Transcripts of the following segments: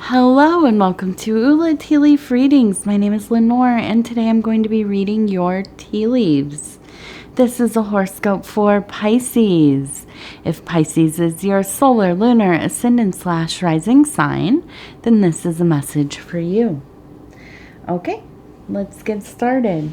Hello and welcome to Ula Tea Leaf Readings. My name is Lenor and today I'm going to be reading your tea leaves. This is a horoscope for Pisces. If Pisces is your solar, lunar, ascendant/rising sign, then this is a message for you. Okay, let's get started.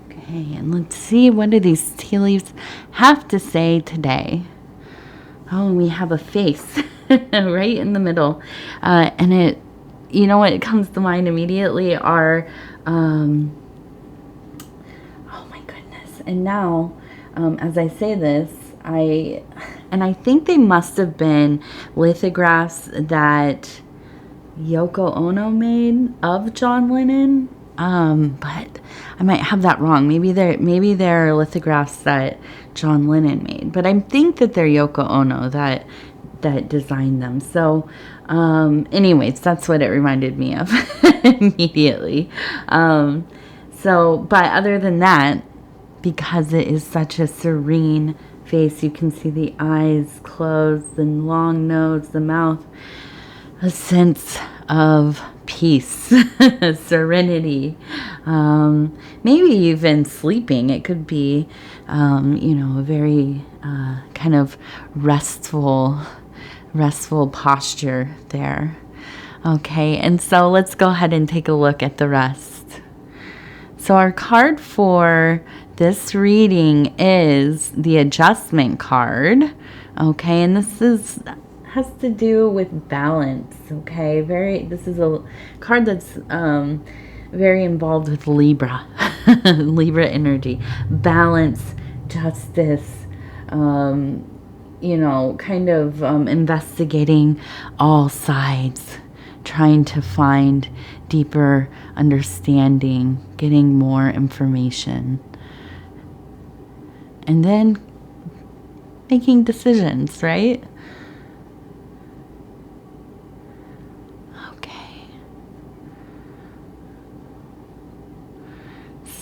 Okay, and let's see, what do these tea leaves have to say today? Oh, we have a face right in the middle. And it, you know what comes to mind immediately are, oh my goodness. And now, as I say this, I think they must have been lithographs that Yoko Ono made of John Lennon. But I might have that wrong. Maybe they're lithographs that John Lennon made. But I think that they're Yoko Ono that designed them. So, anyways, that's what it reminded me of immediately. But other than that, because it is such a serene face, you can see the eyes closed, the long nose, the mouth, a sense of peace, serenity, maybe even sleeping. It could be, a very kind of restful posture there. Okay, and so let's go ahead and take a look at the rest. So our card for this reading is the adjustment card. Okay, and this has to do with balance. Okay, this is a card that's very involved with Libra Libra energy, balance, justice, investigating all sides, trying to find deeper understanding, getting more information, and then making decisions, right?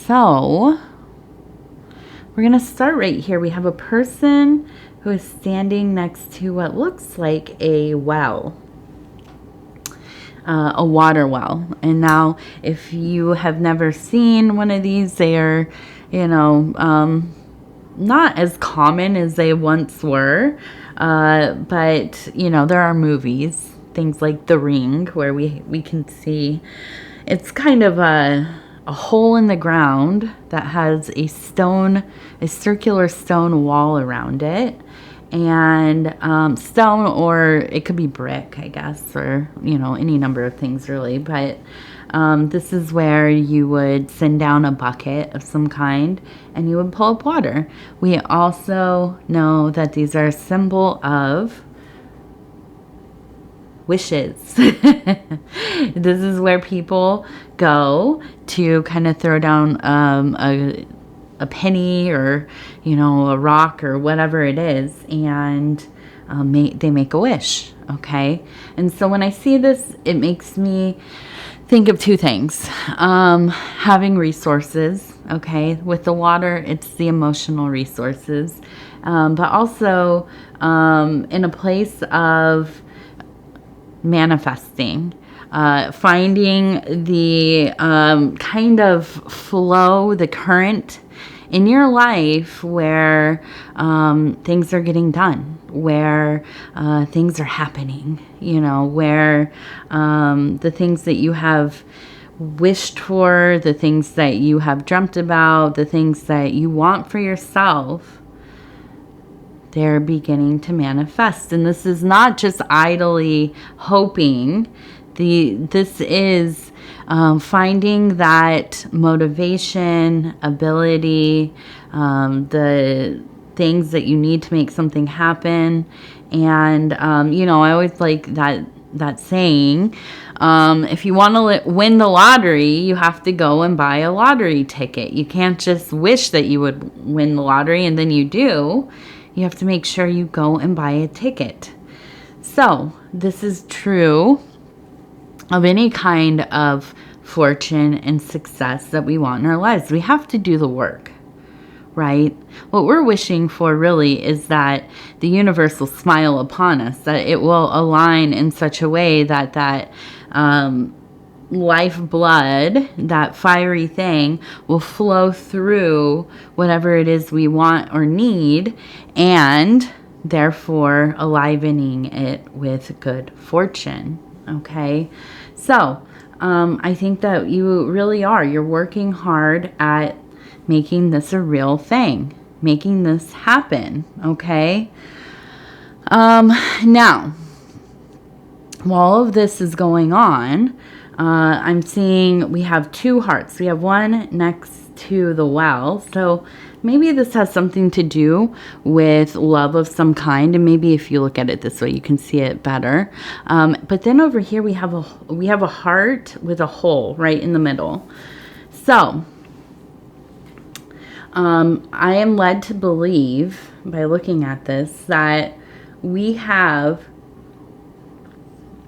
So, we're going to start right here. We have a person who is standing next to what looks like a well, a water well. And now, if you have never seen one of these, they are, not as common as they once were. But, there are movies, things like The Ring, where we can see it's kind of a hole in the ground that has a circular stone wall around it, and stone, or it could be brick, I guess, or any number of things really. But this is where you would send down a bucket of some kind and you would pull up water. We also know that these are a symbol of wishes. This is where people go to kind of throw down a penny, or a rock, or whatever it is, and they make a wish. Okay, and so when I see this, it makes me think of two things. Having resources. Okay, with the water, it's the emotional resources, but also in a place of manifesting, finding the kind of flow, the current in your life where things are getting done, where things are happening, where the things that you have wished for, the things that you have dreamt about, the things that you want for yourself, they're beginning to manifest. And this is not just idly hoping. This is finding that motivation, ability, the things that you need to make something happen. And, I always like that saying, if you want to win the lottery, you have to go and buy a lottery ticket. You can't just wish that you would win the lottery and then you do. You have to make sure you go and buy a ticket. So this is true of any kind of fortune and success that we want in our lives. We have to do the work, right? What we're wishing for really is that the universe will smile upon us, that it will align in such a way that lifeblood, that fiery thing, will flow through whatever it is we want or need, and therefore alivening it with good fortune. Okay, so I think that you really are. You're working hard at making this a real thing, making this happen. Okay. Now, while all of this is going on, I'm seeing we have two hearts. We have one next to the well. So maybe this has something to do with love of some kind. And maybe if you look at it this way, you can see it better. But then over here, we have a heart with a hole right in the middle. So I am led to believe by looking at this that we have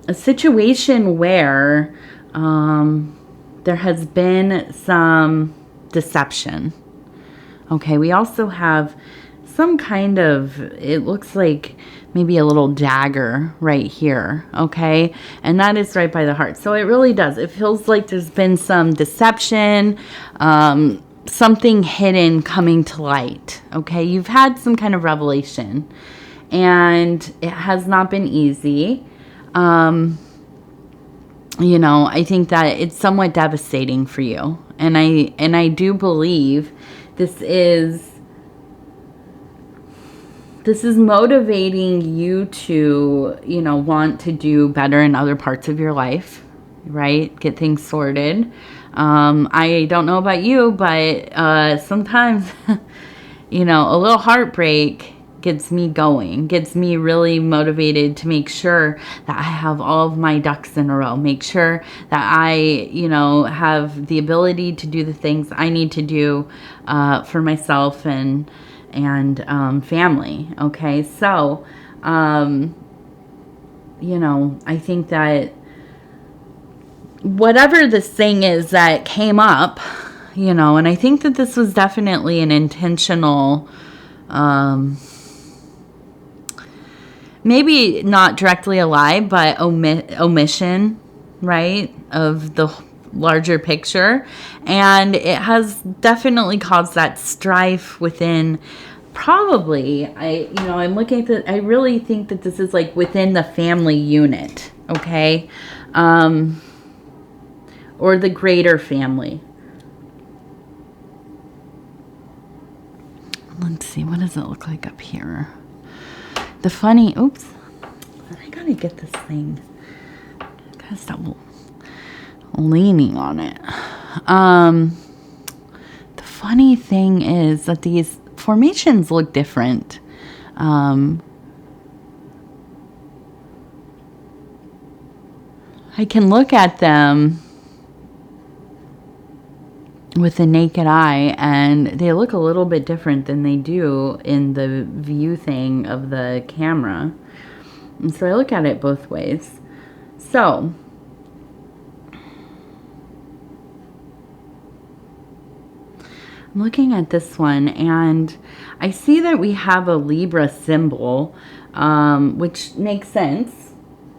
a situation where there has been some deception. Okay, we also have some kind of, it looks like maybe a little dagger right here, okay? And that is right by the heart. So it really does. It feels like there's been some deception, something hidden coming to light, okay? You've had some kind of revelation, and it has not been easy. You know, I think that it's somewhat devastating for you. And I do believe this is motivating you to, you know, want to do better in other parts of your life, right? Get things sorted. I don't know about you, but sometimes, you know, a little heartbreak gets me going, gets me really motivated to make sure that I have all of my ducks in a row, make sure that I, you know, have the ability to do the things I need to do for myself and family. Okay, so, you know, I think that whatever this thing is that came up, you know, and I think that this was definitely an intentional, maybe not directly a lie, but omission, right, of the larger picture. And it has definitely caused that strife within, probably, I'm looking at the, I really think that this is like within the family unit, okay, or the greater family. Let's see, what does it look like up here? The funny, oops, I gotta get this thing. Gotta stop leaning on it. The funny thing is that these formations look different. I can look at them with the naked eye, and they look a little bit different than they do in the view thing of the camera. And so I look at it both ways. So I'm looking at this one, and I see that we have a Libra symbol, which makes sense.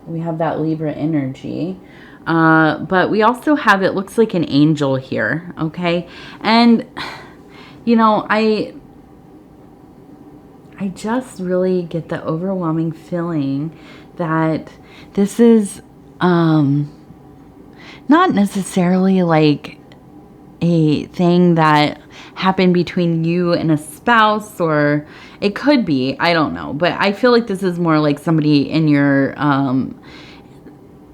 We have that Libra energy. But we also have, it looks like an angel here, okay? And, you know, I just really get the overwhelming feeling that this is not necessarily like a thing that happened between you and a spouse, or it could be, I don't know. But I feel like this is more like somebody in your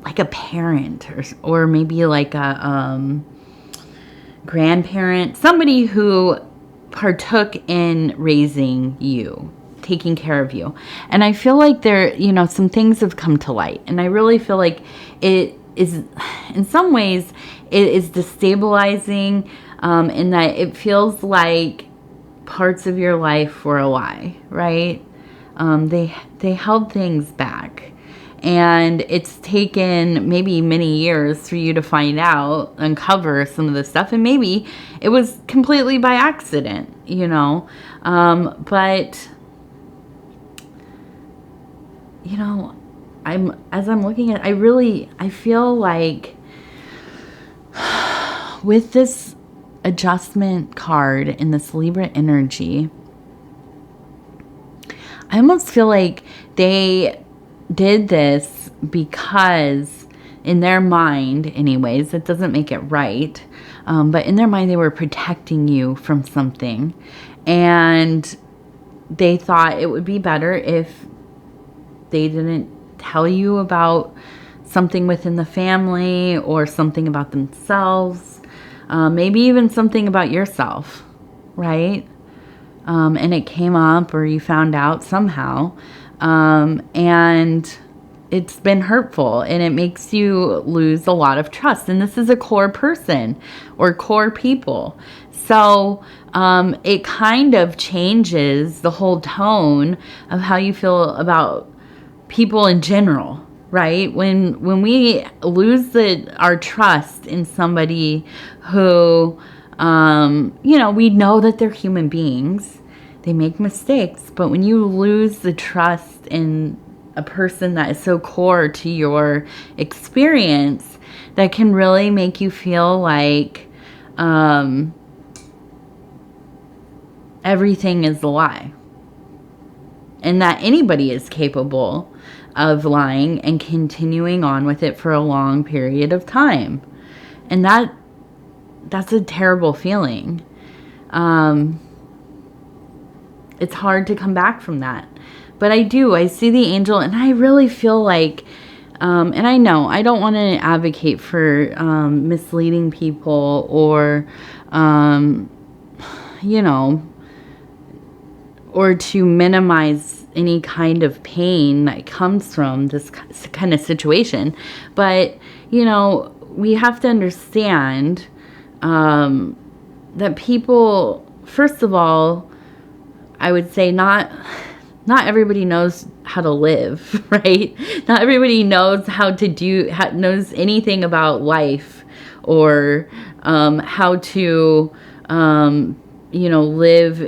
like a parent, or maybe like a grandparent, somebody who partook in raising you, taking care of you. And I feel like there, you know, some things have come to light, and I really feel like it is, in some ways, it is destabilizing, in that it feels like parts of your life were a lie, right? They held things back. And it's taken maybe many years for you to find out, uncover some of this stuff. And maybe it was completely by accident, you know. But, you know, as I'm looking at, I feel like with this adjustment card in this Libra energy, I almost feel like they did this because in their mind, anyways, it doesn't make it right, but in their mind they were protecting you from something, and they thought it would be better if they didn't tell you about something within the family or something about themselves, maybe even something about yourself, right? And it came up or you found out somehow, and it's been hurtful, and it makes you lose a lot of trust. And this is a core person or core people. So it kind of changes the whole tone of how you feel about people in general, right? When we lose our trust in somebody who, you know, we know that they're human beings. They make mistakes, but when you lose the trust in a person that is so core to your experience, that can really make you feel like everything is a lie. And that anybody is capable of lying and continuing on with it for a long period of time. And that's a terrible feeling. It's hard to come back from that. But I see the angel, and I really feel like, and I know I don't want to advocate for misleading people or, you know, or to minimize any kind of pain that comes from this kind of situation. But, you know, we have to understand that people, first of all, I would say not everybody knows how to live, right? Not everybody knows knows anything about life or how to, you know, live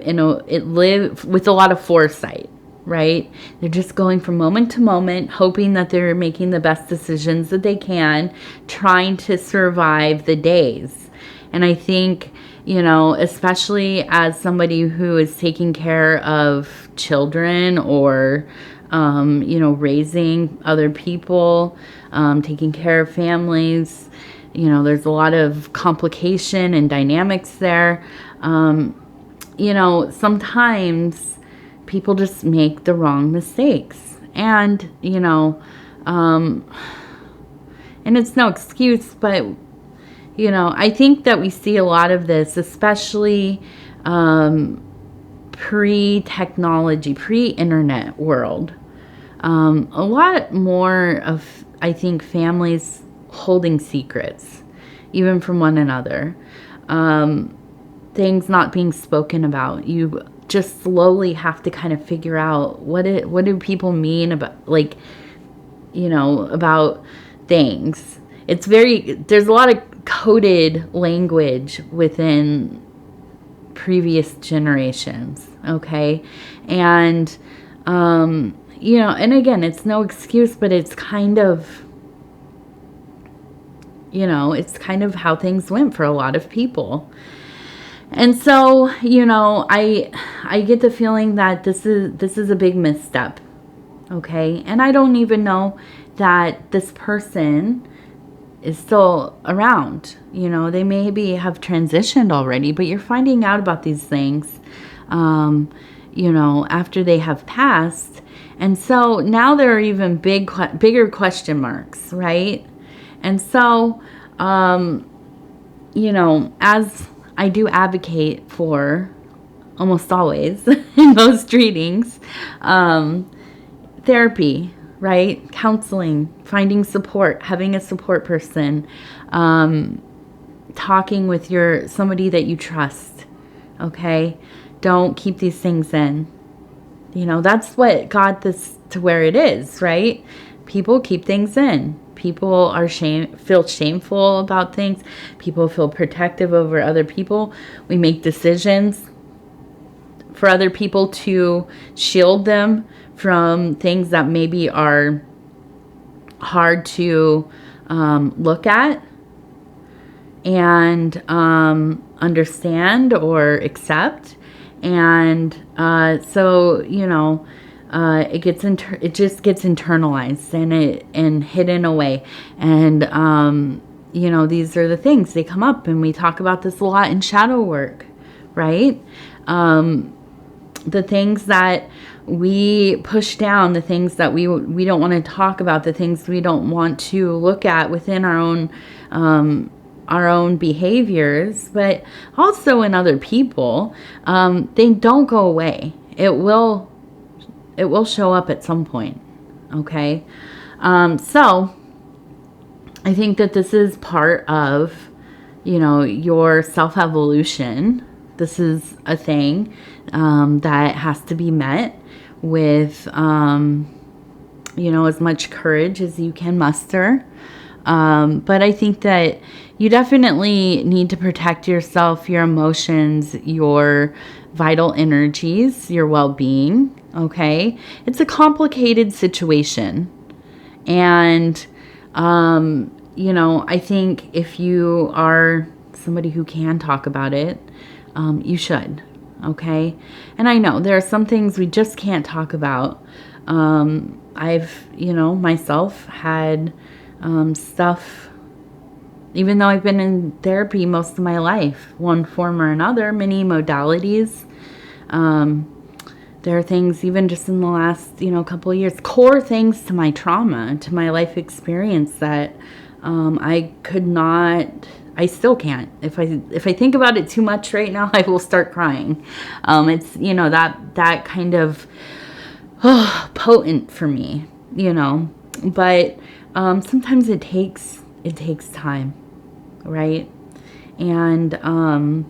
with a lot of foresight, right? They're just going from moment to moment, hoping that they're making the best decisions that they can, trying to survive the days. And I think, you know, especially as somebody who is taking care of children or, you know, raising other people, taking care of families, you know, there's a lot of complication and dynamics there. You know, sometimes people just make the wrong mistakes, and, you know, and it's no excuse, but, you know, I think that we see a lot of this, especially pre-technology, pre-internet world. A lot more of, I think, families holding secrets, even from one another. Things not being spoken about. You just slowly have to kind of figure out what do people mean about, like, you know, about things. There's a lot of coded language within previous generations, okay? And, you know, and again, it's no excuse, but it's kind of, you know, it's kind of how things went for a lot of people. And so, you know, I get the feeling that this is a big misstep, okay? And I don't even know that this person is still around. You know, they maybe have transitioned already, but you're finding out about these things, you know, after they have passed. And so now there are even bigger question marks, right? And so, you know, as I do advocate for almost always in most readings, therapy, right? Counseling, finding support, having a support person, talking with somebody that you trust, okay? Don't keep these things in. You know, that's what got this to where it is, right? people keep things in. People are feel shameful about things. People feel protective over other people. We make decisions for other people to shield them from things that maybe are hard to look at and understand or accept. And so, you know, it just gets internalized and hidden away. And you know, these are the things, they come up, and we talk about this a lot in shadow work, right? The things that we push down, the things that we don't want to talk about, the things we don't want to look at within our own behaviors, but also in other people, they don't go away. It will show up at some point. Okay. So I think that this is part of, you know, your self-evolution. This is a thing that has to be met with, you know, as much courage as you can muster. But I think that you definitely need to protect yourself, your emotions, your vital energies, your well-being. Okay. It's a complicated situation. And, you know, I think if you are somebody who can talk about it, you should. Okay. And I know there are some things we just can't talk about. I've, you know, myself had stuff, even though I've been in therapy most of my life, one form or another, many modalities. There are things even just in the last, you know, couple of years, core things to my trauma, to my life experience that I could not, I still can't. If I think about it too much right now, I will start crying. It's, you know, that kind of potent for me, you know. But sometimes it takes time, right? And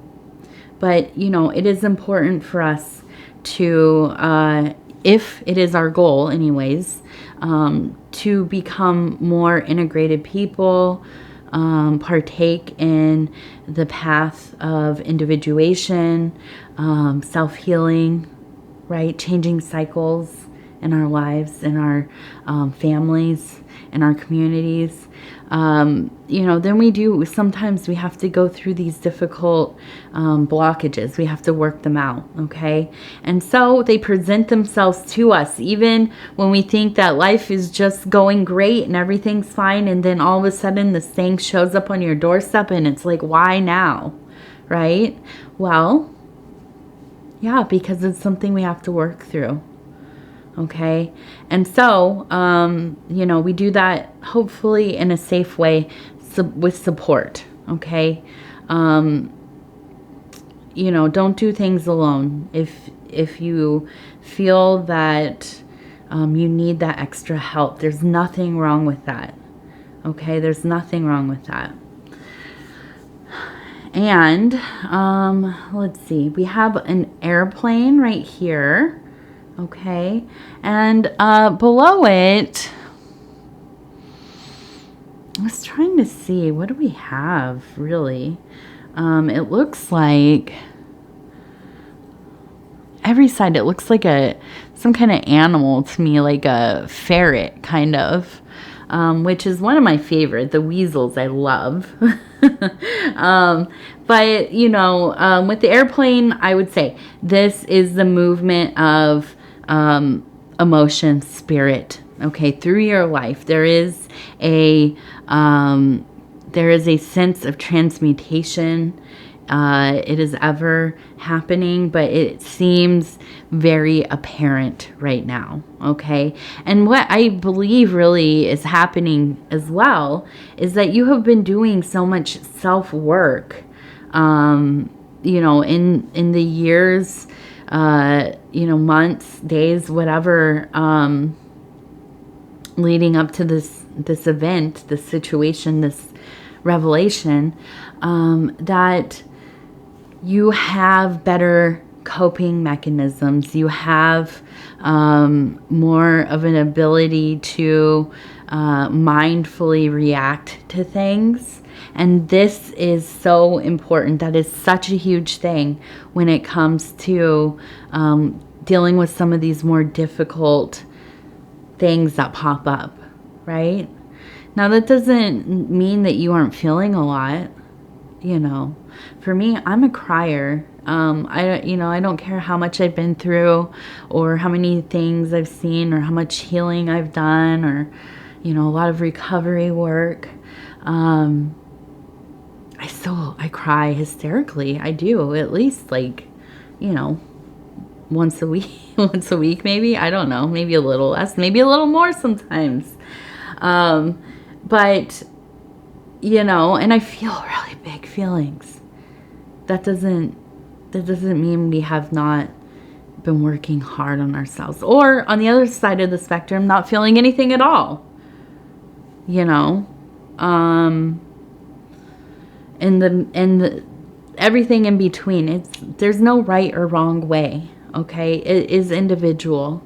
but you know, it is important for us to, if it is our goal anyways, to become more integrated people, partake in the path of individuation, self-healing, right? Changing cycles in our lives, in our families, in our communities. You know, then sometimes we have to go through these difficult blockages. We have to work them out, okay? And so they present themselves to us, even when we think that life is just going great and everything's fine, and then all of a sudden this thing shows up on your doorstep and it's like, why now, right? Well, yeah, because it's something we have to work through. Okay. And so, you know, we do that hopefully in a safe way with support. Okay. You know, don't do things alone. If you feel that, you need that extra help, there's nothing wrong with that. Okay. There's nothing wrong with that. And, let's see, we have an airplane right here. Okay, and below it, I was trying to see, what do we have, really? It looks like, every side, it looks like some kind of animal to me, like a ferret, kind of, which is one of my favorite, the weasels I love. But, you know, with the airplane, I would say this is the movement of emotion, spirit, okay, through your life. There is a sense of transmutation. It is ever happening, but it seems very apparent right now, okay? And what I believe really is happening as well is that you have been doing so much self-work, you know, in the years, you know, months, days, whatever, leading up to this event, this situation, this revelation, that you have better coping mechanisms. You have more of an ability to mindfully react to things. And this is so important. That is such a huge thing when it comes to dealing with some of these more difficult things that pop up, right? Now, that doesn't mean that you aren't feeling a lot. You know, for me, I'm a crier. I don't care how much I've been through or how many things I've seen or how much healing I've done or, a lot of recovery work. I cry hysterically. I do, at least once a week, maybe. I don't know, maybe a little less, maybe a little more sometimes. But, and I feel really big feelings. That doesn't mean we have not been working hard on ourselves. Or on the other side of the spectrum, not feeling anything at all. And the everything in between. There's no right or wrong way. Okay, it is individual.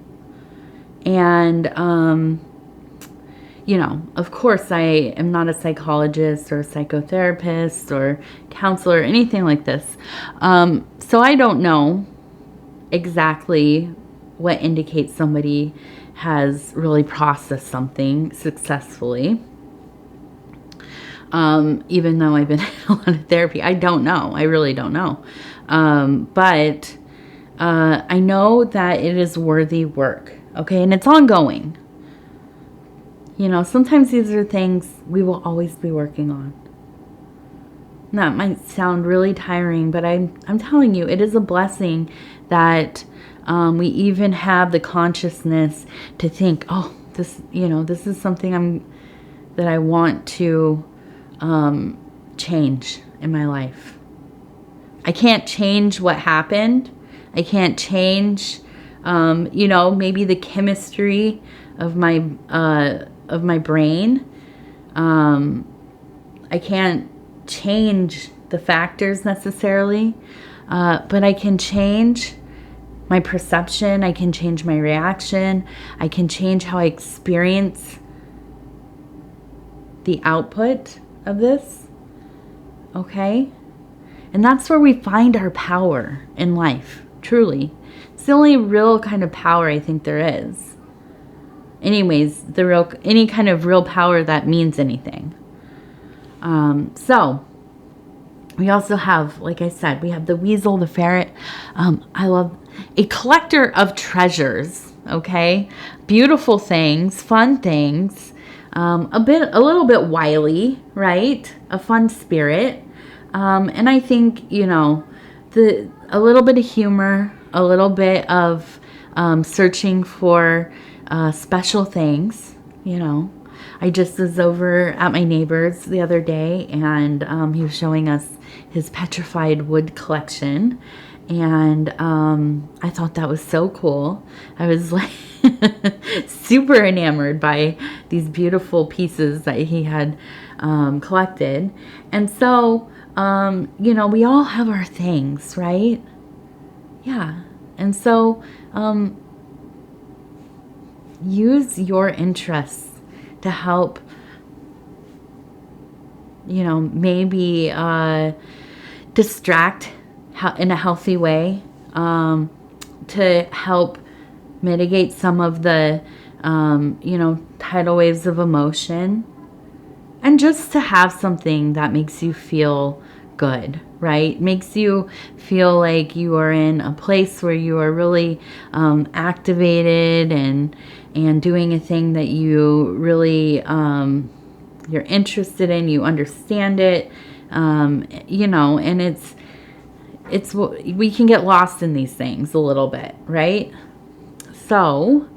And of course, I am not a psychologist or a psychotherapist or counselor or anything like this. So I don't know exactly what indicates somebody has really processed something successfully. Even though I've been in a lot of therapy, I don't know. I really don't know. But I know that it is worthy work. Okay, and it's ongoing. Sometimes these are things we will always be working on. That might sound really tiring, but I'm telling you, it is a blessing that we even have the consciousness to think, oh, this is something that I want to change in my life. I can't change what happened. I can't change, maybe the chemistry of my brain. I can't change the factors necessarily, but I can change my perception. I can change my reaction. I can change how I experience the output of this. Okay? And that's where we find our power in life, truly. It's the only real kind of power I think there is. Anyways, any kind of real power that means anything. So we also have, like I said, we have the weasel, the ferret. I love a collector of treasures. Okay, beautiful things, fun things. A little bit wily, right? A fun spirit. And I think a little bit of humor, a little bit of searching for special things. I just was over at my neighbor's the other day, and he was showing us his petrified wood collection, and I thought that was so cool. I was like super enamored by these beautiful pieces that he had collected. And so we all have our things, right? Yeah. And so use your interests to help, maybe distract in a healthy way, to help mitigate some of the, tidal waves of emotion, and just to have something that makes you feel good, right? Makes you feel like you are in a place where you are really activated and doing a thing that you really you're interested in, you understand it, and it's we can get lost in these things a little bit, right? So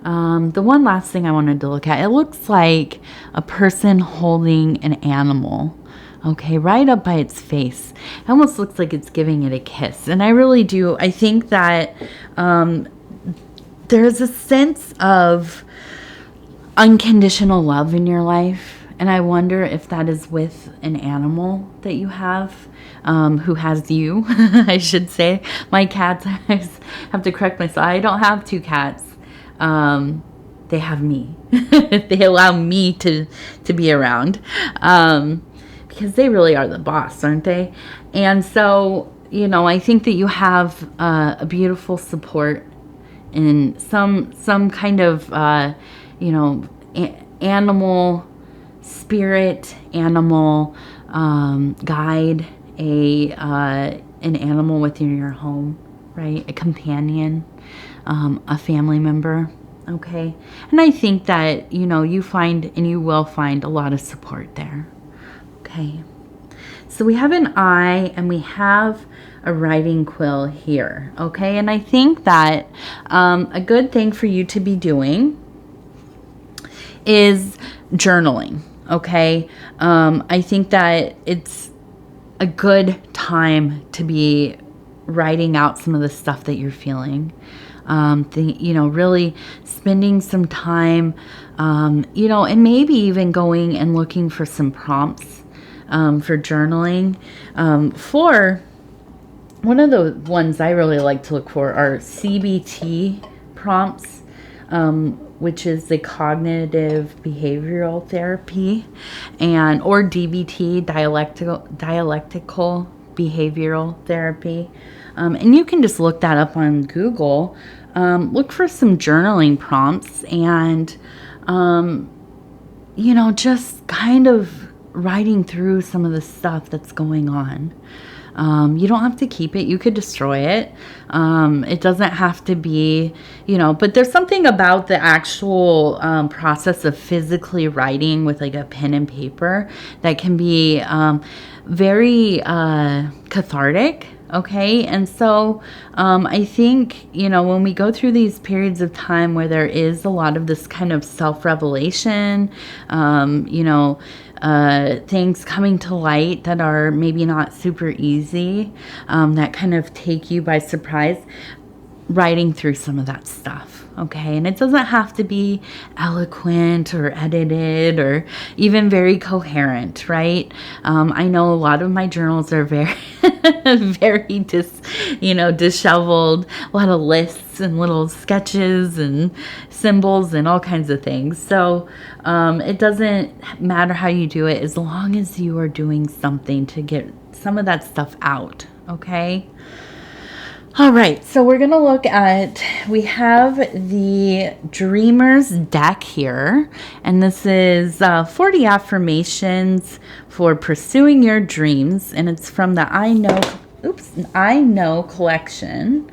the one last thing I wanted to look at, it looks like a person holding an animal, okay, right up by its face. It almost looks like it's giving it a kiss. And I really do. I think that there's a sense of unconditional love in your life. And I wonder if that is with an animal that you have, who has you, I should say. My cats, I have to correct myself. I don't have 2 cats. They have me. They allow me to be around, because they really are the boss, aren't they? And so, you know, I think that you have a beautiful support in some kind of, you know, animal spirit, animal guide, an animal within your home, right? A companion, a family member. Okay. And I think that, you know, you find and you will find a lot of support there. Okay. So we have an eye and we have a writing quill here. Okay. And I think that a good thing for you to be doing is journaling. Okay. I think that it's a good time to be writing out some of the stuff that you're feeling. You know, really spending some time, you know, and maybe even going and looking for some prompts for journaling. For one of the ones I really like to look for are CBT prompts, which is the cognitive behavioral therapy, or DBT, dialectical behavioral therapy. And you can just look that up on Google. Look for some journaling prompts and, you know, just kind of writing through some of the stuff that's going on. You don't have to keep it. You could destroy it. It doesn't have to be, you know, but there's something about the actual process of physically writing with like a pen and paper that can be very cathartic. Okay. And so I think, you know, when we go through these periods of time where there is a lot of this kind of self-revelation, you know, things coming to light that are maybe not super easy, that kind of take you by surprise, writing through some of that stuff. Okay. And it doesn't have to be eloquent or edited or even very coherent, right? I know a lot of my journals are very, very disheveled, a lot of lists and little sketches and symbols and all kinds of things. So, it doesn't matter how you do it as long as you are doing something to get some of that stuff out. Okay. All right, so we're going to look at, we have the Dreamer's deck here, and this is 40 affirmations for pursuing your dreams, and it's from the I Know collection.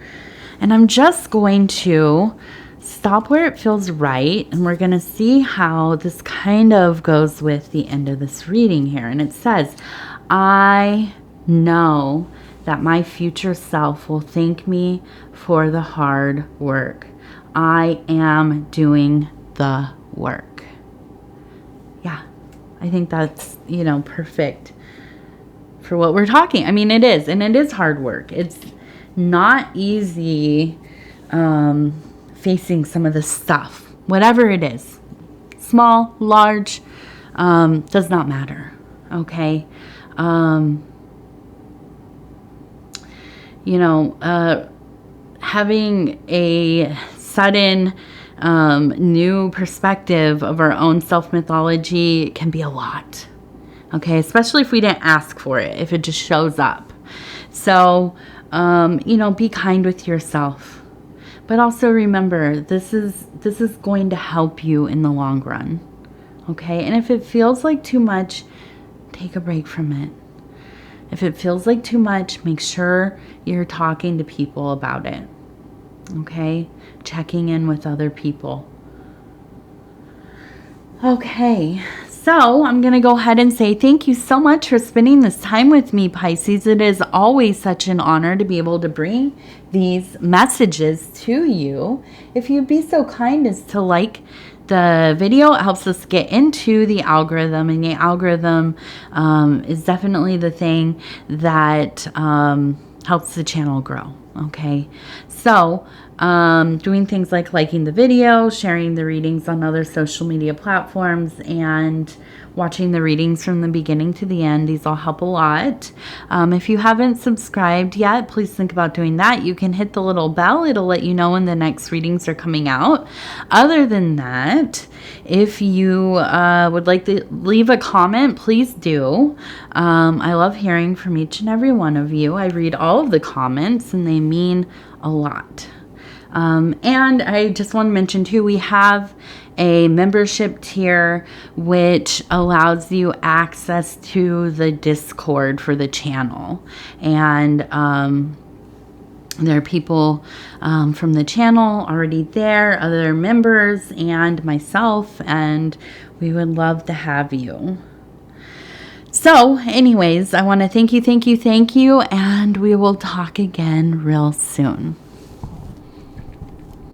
And I'm just going to stop where it feels right, and we're going to see how this kind of goes with the end of this reading here. And it says, I know that my future self will thank me for the hard work. I am doing the work. Yeah, I think that's, you know, perfect for what we're talking. I mean, it is, and it is hard work. It's not easy facing some of this stuff, whatever it is, small, large, does not matter. Okay. You know, having a sudden new perspective of our own self-mythology can be a lot. Okay, especially if we didn't ask for it, if it just shows up. So, you know, be kind with yourself. But also remember, this is going to help you in the long run. Okay, and if it feels like too much, take a break from it. If it feels like too much, make sure you're talking to people about it. Okay? Checking in with other people. Okay, so I'm going to go ahead and say thank you so much for spending this time with me, Pisces. It is always such an honor to be able to bring these messages to you. If you'd be so kind as to like the video, it helps us get into the algorithm, and the algorithm is definitely the thing that helps the channel grow. Okay, so doing things like liking the video, sharing the readings on other social media platforms, and watching the readings from the beginning to the end. These all help a lot. If you haven't subscribed yet, please think about doing that. You can hit the little bell. It'll let you know when the next readings are coming out. Other than that, if you would like to leave a comment, please do. I love hearing from each and every one of you. I read all of the comments, and they mean a lot. And I just want to mention too, we have a membership tier which allows you access to the Discord for the channel. And there are people from the channel already there, other members, and myself, and we would love to have you. So anyways, I want to thank you, and we will talk again real soon.